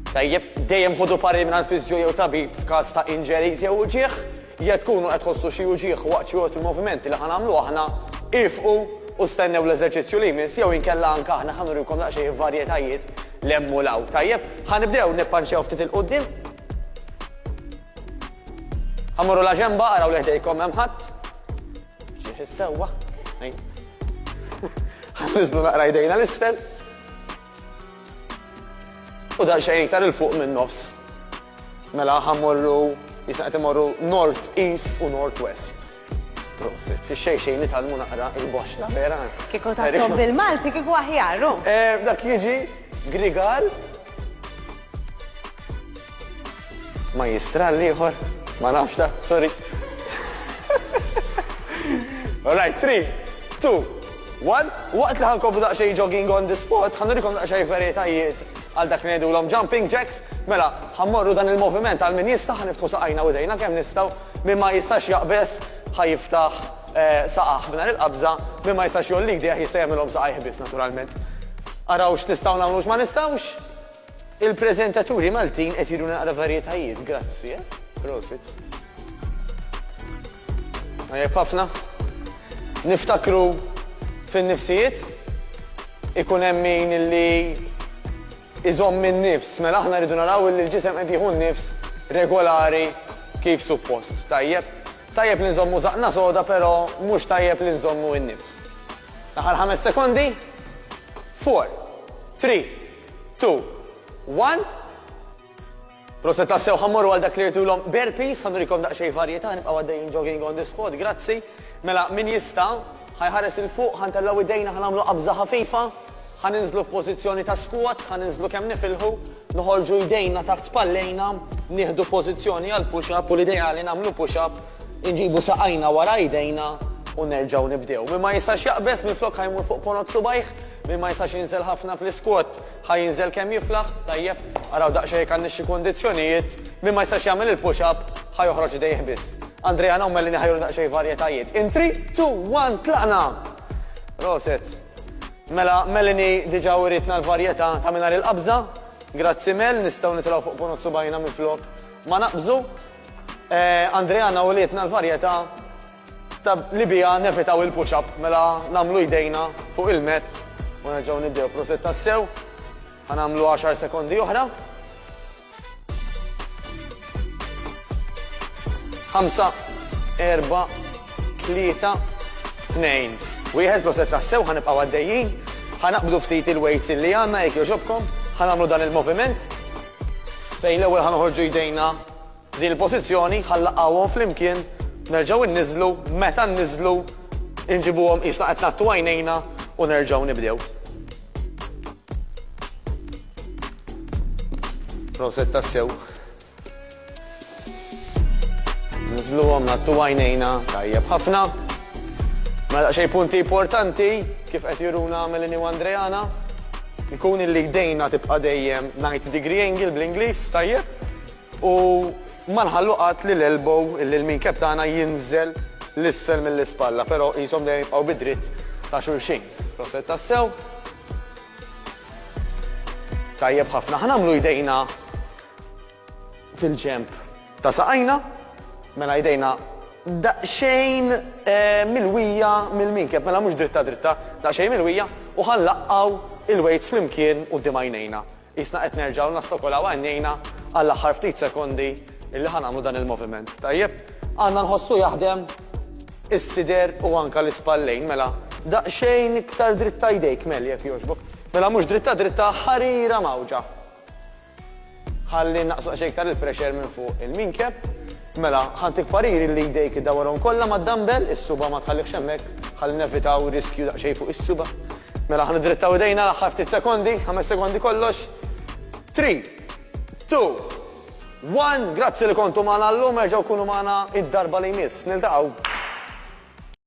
Tajjeb, dejjem ħodu pari minn fiżju jew tabib f'każ ta' injuries jew uġieħ, jekk tkunu qed tħossu xi uġieħ waqt xi il-movimenti li ħanamlu aħna ifqu u stennew l-eżerċizzju li jmiss jew inkella anke aħna ħanurikom daqsxejn varjetajiet l-emmulaw. Tajjeb, ħanibdew nippanċew ftit il-qudiem. Ħammorru la ġemba, araw leħdejkom hemm ħadd. Xi ħissewwa. Ħanniżlu naqra jdejna l-isfel. U daqsxejn iktar il-fuq minn nofs. Mela ħammorru, jisna qed imorru north east u north west. Prosit, xejn nitalmu naqra il-boxra vera. Kieku taħtom bil-Malti kieku aħjaru. Dak jiġi Grigal. Majistral ieħor, ma nafx da, sorry. All right, 3, 2, 1. Waqt li ħankomplu daqsxejn jogging on the spot, ħanurikom daqsxejn varjetajiet għal dak li ngħidulhom jumping jacks, mela ħammorru dan il-moviment għal min jista' ħaniftħu saqajna u dejna kemm nistgħu, min ma jistax jaqbes ħajiftaħ saqaħ mingħajr il-qabża, min ma jistax jollik dejja jista' jagħmilhom saqajh biss naturalment. Araw x'nistgħu nagħmlu x'ma nistgħux. Il-preżentaturi Maltin qed jiduna naqra varjetajiet, grazzi, Prosit. Tajjeb ħafna. Niftakru fin-nifsijiet ikun hemm min illi iżomm minn nifs, mela aħna rridu naraw li l-ġisem qed jieħu nifs regolari kif suppost. Tajjeb, tajjeb li nżommu zaqna soda, però mhux tajjeb li nżommu n-nifs. Aħar 5 sekondi. 4, 3, 2, 1. Proset tassew ħammorru għal dak li rtulhom burpees, ħanurikom daqsxejn varjetà nibqgħu għaddejjin jogging on the spot, grazzi. Mela min jista' ħajħares il fuq, ħantellaw idejna ħanagħmlu qabża ħafifa. ħaninżlu f'pożizzjoni ta' squat, ħaninżlu kemm nifilħu, noħorġu jdejna taħt spallejna, nieħdu pożizzjoni għal push-up u l-ideali nagħmlu push-up, inġibu saqajna wara jdejna u nerġgħu nibdew. Min ma jistax jaqbes minflok ħajmur fuq ponot subajh, min ma jistax jinżel ħafna fl-isquat ħajinżel kemm jiflaħ, tajjeb, araw daqsxejn għandna xi kundizzjonijiet, min ma jistax jagħmel il-push-up ħajoħroġ idejh biss. Andrea nagħmel li ħajru daqsxejn varjetajiet. In 3, 2, 1, tlaqna! Roset. Mela, Melanie diġa uritna l-varjetà ta' mingħajr il-qabża. Grazzi Mel, nistgħu nitilgħu fuq ponot subajna minflok ma naqbżu. Andreana uritna l-varjetà ta' li biha nevitaw il-push-up, mela nagħmlu jdejna fuq il-met u nerġgħu nibdew. Proset tassew, ħanagħmlu 10 sekondi oħra. 5, 4, 3, 2. Wieħed proset tassew ħanibqgħu għaddejjin, ħanaqbdu ftit il-weights li għandna jekk jogħġobkom, ħanagħmlu dan il-moviment fejn l-ewwel ħanoħorġu jdejna din il-pożizzjoni, ħallaqgħuhom flimkien, nerġgħu nniżlu, meta nniżlu inġibuhom qisna qed nagħtu għajnejna u nerġgħu nibdew. Proset tassew. Nniżluhom nagħtu għajnejna, tajjeb ħafna. Mela xej punti importanti, kif qed juruna Melanie u Andreana, ikun illi jdejna tibqa' dejjem 90 degree angle bl-Ingliż, tajjeb, u ma nħallu qatt li l-elbow illi l-minkeb tagħna jinżel l-isfel mill-ispalla, però qishom dejjem jibqgħu bid-dritt ta' xulxin. Proset tassew. Tajjeb ħafna, ħanagħmlu jdejna fil-ġemp ta' saqajna, mela jdejna daqsxejn mill-wija mill-minkeb, mela mhux dritta, daqsxejn mill-wija u ħanlaqqgħu il-weights flimkien quddiem għajnejna. Isna qed nerġgħu nastokolaw għajnejna għall-aħħar ftit sekondi illi ħanagħmlu dan il-moviment. Tajjeb, għandna nħossu jaħdem is-sider u anke l-ispallejn, mela daqsxejn iktar dritta jdejk Mel jekk jogħġbok. Mela mhux dritta ħarira mawġa. Ħalli naqsu xejn iktar il-pressure minn fuq il-minkeb. Mela, ħantik pariri li jdejk id-dawarhom kollha mad-dumbbell, is-suba ma tħallikx hemmhekk, ħalli nevitaw riskju daqsxejn fuq is-suba. Mela ħanidrittaw idejna l-aħħar ftit sekondi, 5 sekondi kollox. 3, 2, 1, grazzi li kontu magħna llum, erġgħu kunu magħna id-darba li jmiss. Niltaqgħu.